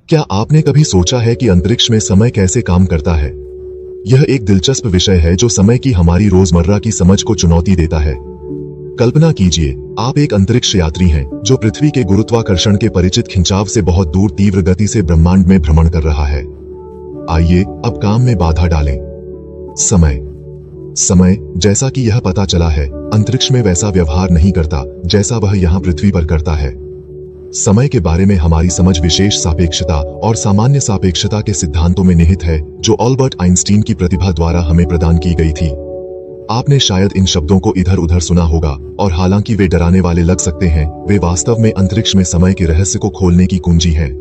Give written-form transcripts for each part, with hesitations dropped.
क्या आपने कभी सोचा है कि अंतरिक्ष में समय कैसे काम करता है? यह एक दिलचस्प विषय है जो समय की हमारी रोजमर्रा की समझ को चुनौती देता है। कल्पना कीजिए, आप एक अंतरिक्ष यात्री हैं जो पृथ्वी के गुरुत्वाकर्षण के परिचित खिंचाव से बहुत दूर तीव्र गति से ब्रह्मांड में भ्रमण कर रहा है। आइए अब काम में बाधा डालें। समय, जैसा कि यह पता चला है, अंतरिक्ष में वैसा व्यवहार नहीं करता जैसा वह यहाँ पृथ्वी पर करता है। समय के बारे में हमारी समझ विशेष सापेक्षता और सामान्य सापेक्षता के सिद्धांतों में निहित है, जो अल्बर्ट आइंस्टीन की प्रतिभा द्वारा हमें प्रदान की गई थी। आपने शायद इन शब्दों को इधर उधर सुना होगा, और हालांकि वे डराने वाले लग सकते हैं, वे वास्तव में अंतरिक्ष में समय के रहस्य को खोलने की कुंजी हैं।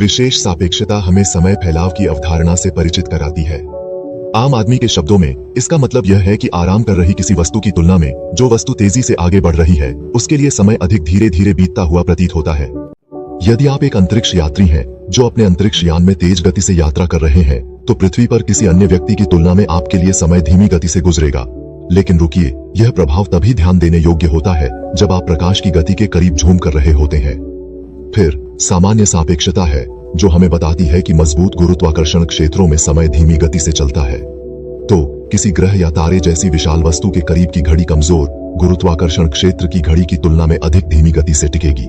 विशेष सापेक्षता हमें समय फैलाव की अवधारणा से परिचित कराती है। आम आदमी के शब्दों में इसका मतलब यह है कि आराम कर रही किसी वस्तु की तुलना में जो वस्तु तेजी से आगे बढ़ रही है, उसके लिए समय अधिक धीरे धीरे बीतता हुआ प्रतीत होता है। यदि आप एक अंतरिक्ष यात्री हैं जो अपने अंतरिक्ष यान में तेज गति से यात्रा कर रहे हैं, तो पृथ्वी पर किसी अन्य व्यक्ति की तुलना में आपके लिए समय धीमी गति से गुजरेगा। लेकिन रुकिए, यह प्रभाव तभी ध्यान देने योग्य होता है जब आप प्रकाश की गति के करीब झूम कर रहे होते हैं। फिर सामान्य सापेक्षता है, जो हमें बताती है कि मजबूत गुरुत्वाकर्षण क्षेत्रों में समय धीमी गति से चलता है। तो किसी ग्रह या तारे जैसी विशाल वस्तु के करीब की घड़ी कमजोर गुरुत्वाकर्षण क्षेत्र की घड़ी की तुलना में अधिक धीमी गति से टिकेगी।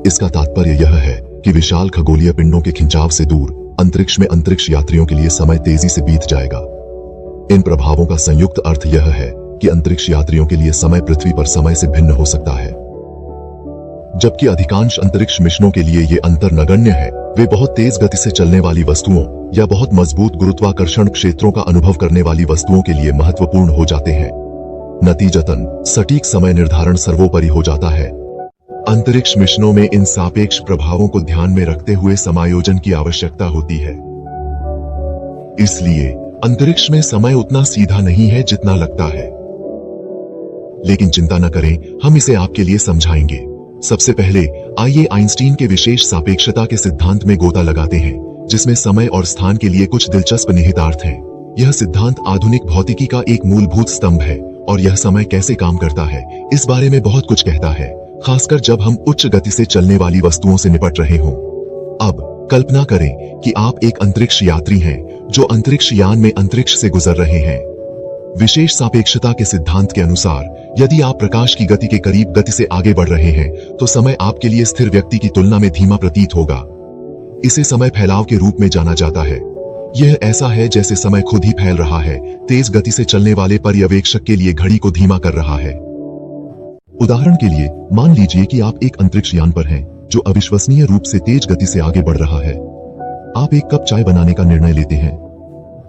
इसका तात्पर्य यह है कि विशाल खगोलीय पिंडों के खिंचाव से दूर अंतरिक्ष में अंतरिक्ष यात्रियों के लिए समय तेजी से बीत जाएगा। इन प्रभावों का संयुक्त अर्थ यह है कि अंतरिक्ष यात्रियों के लिए समय पृथ्वी पर समय से भिन्न हो सकता है। जबकि अधिकांश अंतरिक्ष मिशनों के लिए ये अंतर नगण्य है, वे बहुत तेज गति से चलने वाली वस्तुओं या बहुत मजबूत गुरुत्वाकर्षण क्षेत्रों का अनुभव करने वाली वस्तुओं के लिए महत्वपूर्ण हो जाते हैं। नतीजतन सटीक समय निर्धारण सर्वोपरि हो जाता है। अंतरिक्ष मिशनों में इन सापेक्ष प्रभावों को ध्यान में रखते हुए समायोजन की आवश्यकता होती है। इसलिए अंतरिक्ष में समय उतना सीधा नहीं है जितना लगता है। लेकिन चिंता न करें, हम इसे आपके लिए समझाएंगे। सबसे पहले आइए आइंस्टीन के विशेष सापेक्षता के सिद्धांत में गोता लगाते हैं, जिसमें समय और स्थान के लिए कुछ दिलचस्प निहितार्थ हैं। यह सिद्धांत आधुनिक भौतिकी का एक मूलभूत स्तंभ है, और यह समय कैसे काम करता है इस बारे में बहुत कुछ कहता है, खासकर जब हम उच्च गति से चलने वाली वस्तुओं से निपट रहे हों। अब कल्पना करें कि आप एक अंतरिक्ष यात्री हैं जो अंतरिक्ष यान में अंतरिक्ष से गुजर रहे हैं। विशेष सापेक्षता के सिद्धांत के अनुसार, यदि आप प्रकाश की गति के करीब गति से आगे बढ़ रहे हैं, तो समय आपके लिए स्थिर व्यक्ति की तुलना में धीमा प्रतीत होगा। इसे समय फैलाव के रूप में जाना जाता है। यह ऐसा है जैसे समय खुद ही फैल रहा है, तेज गति से चलने वाले पर्यवेक्षक के लिए घड़ी को धीमा कर रहा है। उदाहरण के लिए, मान लीजिए कि आप एक अंतरिक्ष यान पर हैं जो अविश्वसनीय रूप से तेज गति से आगे बढ़ रहा है। आप एक कप चाय बनाने का निर्णय लेते हैं।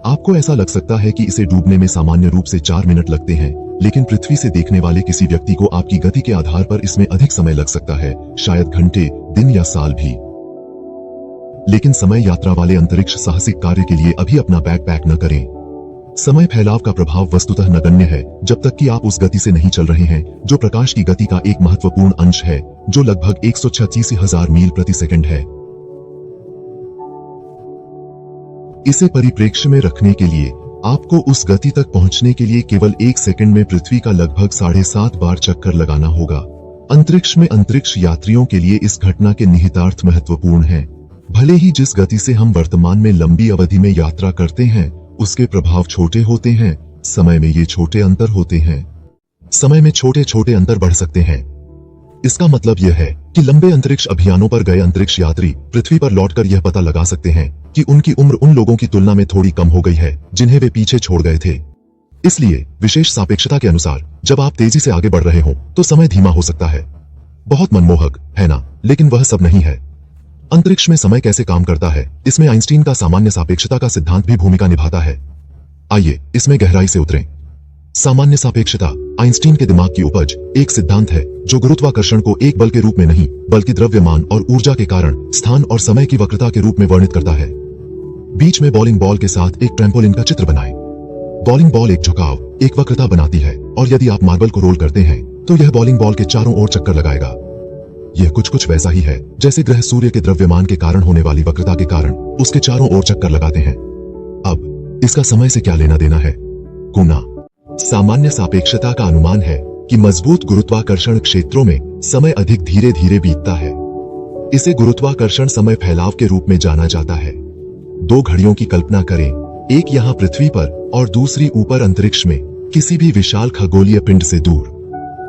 आपको ऐसा लग सकता है कि इसे डूबने में सामान्य रूप से 4 मिनट लगते हैं, लेकिन पृथ्वी से देखने वाले किसी व्यक्ति को आपकी गति के आधार पर इसमें अधिक समय लग सकता है, शायद घंटे, दिन या साल भी। लेकिन समय यात्रा वाले अंतरिक्ष साहसिक कार्य के लिए अभी अपना बैग पैक न करें। समय फैलाव का प्रभाव वस्तुतः नगण्य है जब तक कि आप उस गति से नहीं चल रहे हैं जो प्रकाश की गति का एक महत्वपूर्ण अंश है, जो लगभग 186,000 मील प्रति सेकंड है। इसे परिप्रेक्ष्य में रखने के लिए आपको उस गति तक पहुंचने के लिए केवल 1 सेकंड में पृथ्वी का लगभग 7.5 बार चक्कर लगाना होगा। अंतरिक्ष में अंतरिक्ष यात्रियों के लिए इस घटना के निहितार्थ महत्वपूर्ण हैं। भले ही जिस गति से हम वर्तमान में लंबी अवधि में यात्रा करते हैं उसके प्रभाव छोटे होते हैं, समय में ये छोटे अंतर होते हैं। समय में छोटे छोटे अंतर बढ़ सकते हैं। इसका मतलब यह है कि लंबे अंतरिक्ष अभियानों पर गए अंतरिक्ष यात्री पृथ्वी पर लौटकर यह पता लगा सकते हैं कि उनकी उम्र उन लोगों की तुलना में थोड़ी कम हो गई है जिन्हें वे पीछे छोड़ गए थे। इसलिए विशेष सापेक्षता के अनुसार जब आप तेजी से आगे बढ़ रहे हो तो समय धीमा हो सकता है। बहुत मनमोहक है ना? लेकिन वह सब नहीं है। अंतरिक्ष में समय कैसे काम करता है, इसमें आइंस्टीन का सामान्य सापेक्षता का सिद्धांत भी भूमिका निभाता है। आइए इसमें गहराई से उतरें। सामान्य सापेक्षता आइंस्टीन के दिमाग की उपज एक सिद्धांत है जो गुरुत्वाकर्षण को एक बल के रूप में नहीं बल्कि द्रव्यमान और ऊर्जा के कारण स्थान और समय की वक्रता के रूप में वर्णित करता है। बीच में बॉलिंग बॉल के साथ एक ट्रैम्पोलिन का चित्र बनाएं। बॉलिंग बॉल एक झुकाव, एक वक्रता बनाती है, और यदि आप मार्बल को रोल करते हैं तो यह बॉलिंग बॉल के चारों ओर चक्कर लगाएगा। यह कुछ वैसा ही है जैसे ग्रह सूर्य के द्रव्यमान के कारण होने वाली वक्रता के कारण उसके चारों ओर चक्कर लगाते हैं। अब इसका समय से क्या लेना देना है? कुना सामान्य सापेक्षता का अनुमान है कि मजबूत गुरुत्वाकर्षण क्षेत्रों में समय अधिक धीरे धीरे बीतता है। इसे गुरुत्वाकर्षण समय फैलाव के रूप में जाना जाता है। दो घड़ियों की कल्पना करें, एक यहाँ पृथ्वी पर और दूसरी ऊपर अंतरिक्ष में, किसी भी विशाल खगोलीय पिंड से दूर।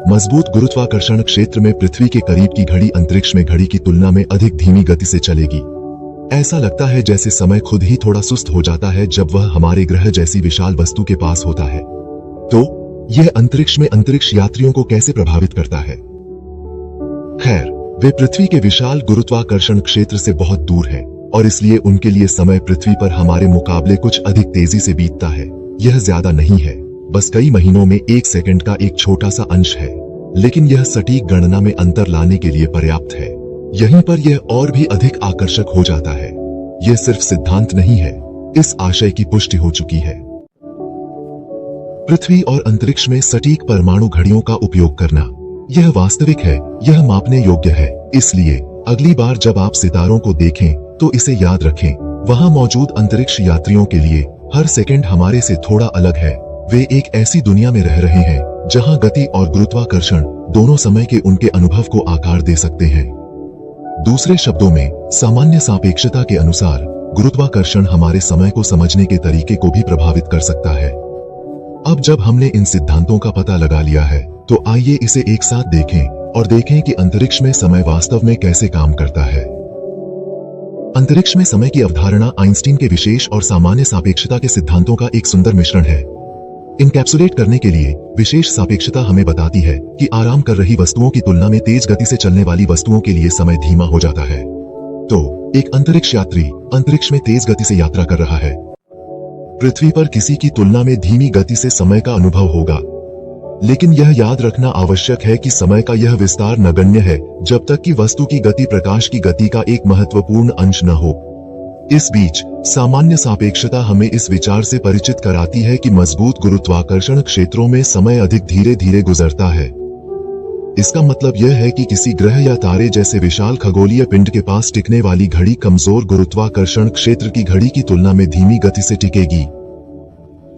मजबूत गुरुत्वाकर्षण क्षेत्र में पृथ्वी के करीब की घड़ी अंतरिक्ष में घड़ी की तुलना में अधिक धीमी गति से चलेगी। ऐसा लगता है जैसे समय खुद ही थोड़ा सुस्त हो जाता है जब वह हमारे ग्रह जैसी विशाल वस्तु के पास होता है। तो यह अंतरिक्ष में अंतरिक्ष यात्रियों को कैसे प्रभावित करता है? खैर, वे पृथ्वी के विशाल गुरुत्वाकर्षण क्षेत्र से बहुत दूर हैं और इसलिए उनके लिए समय पृथ्वी पर हमारे मुकाबले कुछ अधिक तेजी से बीतता है। यह ज्यादा नहीं है, बस कई महीनों में 1 सेकंड का एक छोटा सा अंश है, लेकिन यह सटीक गणना में अंतर लाने के लिए पर्याप्त है। यहीं पर यह और भी अधिक आकर्षक हो जाता है। यह सिर्फ सिद्धांत नहीं है, इस आशय की पुष्टि हो चुकी है। पृथ्वी और अंतरिक्ष में सटीक परमाणु घड़ियों का उपयोग करना, यह वास्तविक है, यह मापने योग्य है। इसलिए अगली बार जब आप सितारों को देखें तो इसे याद रखें, वहां मौजूद अंतरिक्ष यात्रियों के लिए हर सेकंड हमारे से थोड़ा अलग है। वे एक ऐसी दुनिया में रह रहे हैं जहां गति और गुरुत्वाकर्षण दोनों समय के उनके अनुभव को आकार दे सकते हैं। दूसरे शब्दों में, सामान्य सापेक्षता के अनुसार गुरुत्वाकर्षण हमारे समय को समझने के तरीके को भी प्रभावित कर सकता है। अब जब हमने इन सिद्धांतों का पता लगा लिया है, तो आइए इसे एक साथ देखें और देखें कि अंतरिक्ष में समय वास्तव में कैसे काम करता है। अंतरिक्ष में समय की अवधारणा आइंस्टीन के विशेष और सामान्य सापेक्षता के सिद्धांतों का एक सुंदर मिश्रण है। इनकैप्सुलेट करने के लिए, विशेष सापेक्षता हमें बताती है कि आराम कर रही वस्तुओं की तुलना में तेज गति से चलने वाली वस्तुओं के लिए समय धीमा हो जाता है। तो एक अंतरिक्ष यात्री अंतरिक्ष में तेज गति से यात्रा कर रहा है। पृथ्वी पर किसी की तुलना में धीमी गति से समय का अनुभव होगा, लेकिन यह याद रखना आवश्यक है कि समय का यह विस्तार नगण्य है जब तक कि वस्तु की गति प्रकाश की गति का एक महत्वपूर्ण अंश न हो। इस बीच सामान्य सापेक्षता हमें इस विचार से परिचित कराती है कि मजबूत गुरुत्वाकर्षण क्षेत्रों में समय अधिक धीरे धीरे गुजरता है। इसका मतलब यह है कि किसी ग्रह या तारे जैसे विशाल खगोलीय पिंड के पास टिकने वाली घड़ी कमजोर गुरुत्वाकर्षण क्षेत्र की घड़ी की तुलना में धीमी गति से टिकेगी।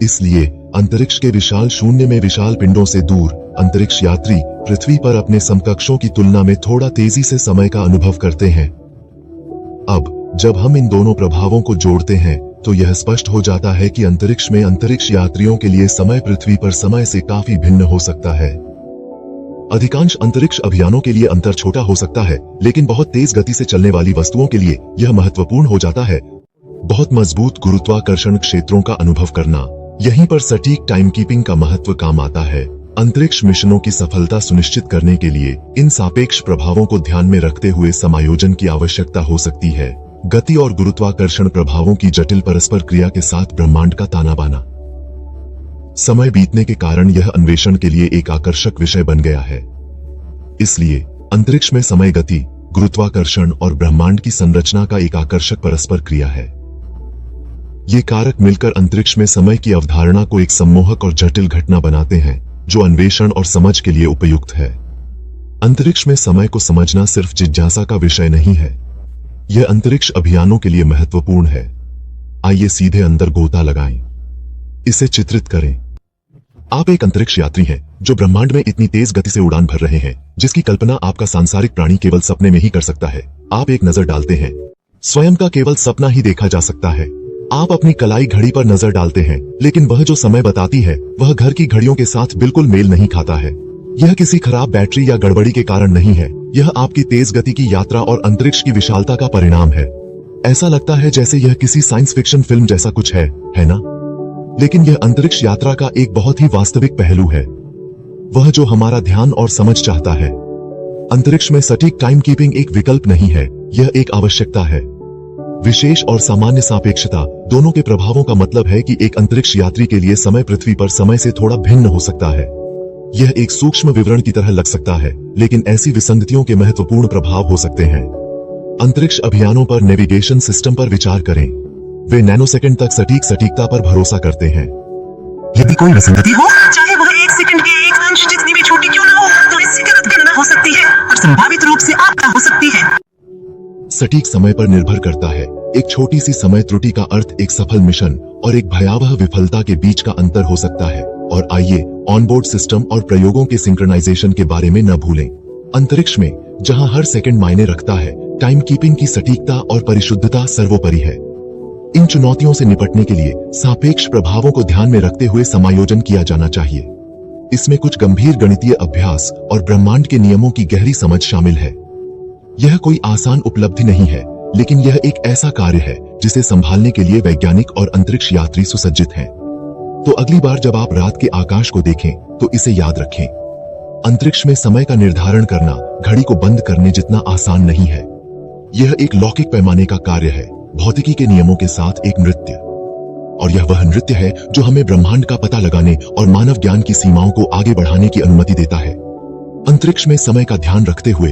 इसलिए अंतरिक्ष के विशाल शून्य में विशाल पिंडों से दूर अंतरिक्ष यात्री पृथ्वी पर अपने समकक्षों की तुलना में थोड़ा तेजी से समय का अनुभव करते हैं। अब जब हम इन दोनों प्रभावों को जोड़ते हैं तो यह स्पष्ट हो जाता है कि अंतरिक्ष में अंतरिक्ष यात्रियों के लिए समय पृथ्वी पर समय से काफी भिन्न हो सकता है। अधिकांश अंतरिक्ष अभियानों के लिए अंतर छोटा हो सकता है, लेकिन बहुत तेज गति से चलने वाली वस्तुओं के लिए यह महत्वपूर्ण हो जाता है। बहुत मजबूत गुरुत्वाकर्षण क्षेत्रों का अनुभव करना, यहीं पर सटीक टाइम कीपिंग का महत्व काम आता है। अंतरिक्ष मिशनों की सफलता सुनिश्चित करने के लिए इन सापेक्ष प्रभावों को ध्यान में रखते हुए समायोजन की आवश्यकता हो सकती है। गति और गुरुत्वाकर्षण प्रभावों की जटिल परस्पर क्रिया के साथ ब्रह्मांड का ताना बाना। समय बीतने के कारण यह अन्वेषण के लिए एक आकर्षक विषय बन गया है। इसलिए अंतरिक्ष में समय, गति, गुरुत्वाकर्षण और ब्रह्मांड की संरचना का एक आकर्षक परस्पर क्रिया है। ये कारक मिलकर अंतरिक्ष में समय की अवधारणा को एक सम्मोहक और जटिल घटना बनाते हैं जो अन्वेषण और समझ के लिए उपयुक्त है। अंतरिक्ष में समय को समझना सिर्फ जिज्ञासा का विषय नहीं है, यह अंतरिक्ष अभियानों के लिए महत्वपूर्ण है। आइए सीधे अंदर गोता लगाएं, इसे चित्रित करें। आप एक अंतरिक्ष यात्री हैं जो ब्रह्मांड में इतनी तेज गति से उड़ान भर रहे हैं जिसकी कल्पना आपका सांसारिक प्राणी केवल सपने में ही कर सकता है। आप एक नजर डालते हैं, स्वयं का केवल सपना ही देखा जा सकता है। आप अपनी कलाई घड़ी पर नजर डालते हैं, लेकिन वह जो समय बताती है वह घर की घड़ियों के साथ बिल्कुल मेल नहीं खाता है। यह किसी खराब बैटरी या गड़बड़ी के कारण नहीं है, यह आपकी तेज गति की यात्रा और अंतरिक्ष की विशालता का परिणाम है। ऐसा लगता है जैसे यह किसी साइंस फिक्शन फिल्म जैसा कुछ है ना? लेकिन यह अंतरिक्ष यात्रा का एक बहुत ही वास्तविक पहलू है, वह जो हमारा ध्यान और समझ चाहता है। अंतरिक्ष में सटीक टाइम कीपिंग एक विकल्प नहीं है, यह एक आवश्यकता है। विशेष और सामान्य सापेक्षता दोनों के प्रभावों का मतलब है कि एक अंतरिक्ष यात्री के लिए समय पृथ्वी पर समय से थोड़ा भिन्न हो सकता है। यह एक सूक्ष्म विवरण की तरह लग सकता है, लेकिन ऐसी विसंगतियों के महत्वपूर्ण प्रभाव हो सकते हैं। अंतरिक्ष अभियानों पर नेविगेशन सिस्टम पर विचार करें। वे नैनोसेकंड तक सटीकता पर भरोसा करते हैं। यदि कोई विसंगति हो, चाहे वह 1 सेकंड के एक अंश जितनी भी छोटी क्यों न हो, तो इससे गलत गणना हो सकती है और संभावित रूप से आपदा हो सकती है। सटीक समय पर निर्भर करता है। एक छोटी सी समय त्रुटि का अर्थ एक सफल मिशन और एक भयावह विफलता के बीच का अंतर हो सकता है। और आइए ऑनबोर्ड सिस्टम और प्रयोगों के सिंक्रोनाइजेशन के बारे में न भूलें। अंतरिक्ष में जहां हर सेकंड मायने रखता है, टाइम कीपिंग की सटीकता और परिशुद्धता सर्वोपरि है। इन चुनौतियों से निपटने के लिए सापेक्ष प्रभावों को ध्यान में रखते हुए समायोजन किया जाना चाहिए। इसमें कुछ गंभीर गणितीय अभ्यास और ब्रह्मांड के नियमों की गहरी समझ शामिल है। यह कोई आसान उपलब्धि नहीं है, लेकिन यह एक ऐसा कार्य है जिसे संभालने के लिए वैज्ञानिक और अंतरिक्ष यात्री सुसज्जित हैं। तो अगली बार जब आप रात के आकाश को देखें तो इसे याद रखें, अंतरिक्ष में समय का निर्धारण करना घड़ी को बंद करने जितना आसान नहीं है। यह एक लौकिक पैमाने का कार्य है, भौतिकी के नियमों के साथ एक नृत्य। और यह वह नृत्य है जो हमें ब्रह्मांड का पता लगाने और मानव ज्ञान की सीमाओं को आगे बढ़ाने की अनुमति देता है। अंतरिक्ष में समय का ध्यान रखते हुए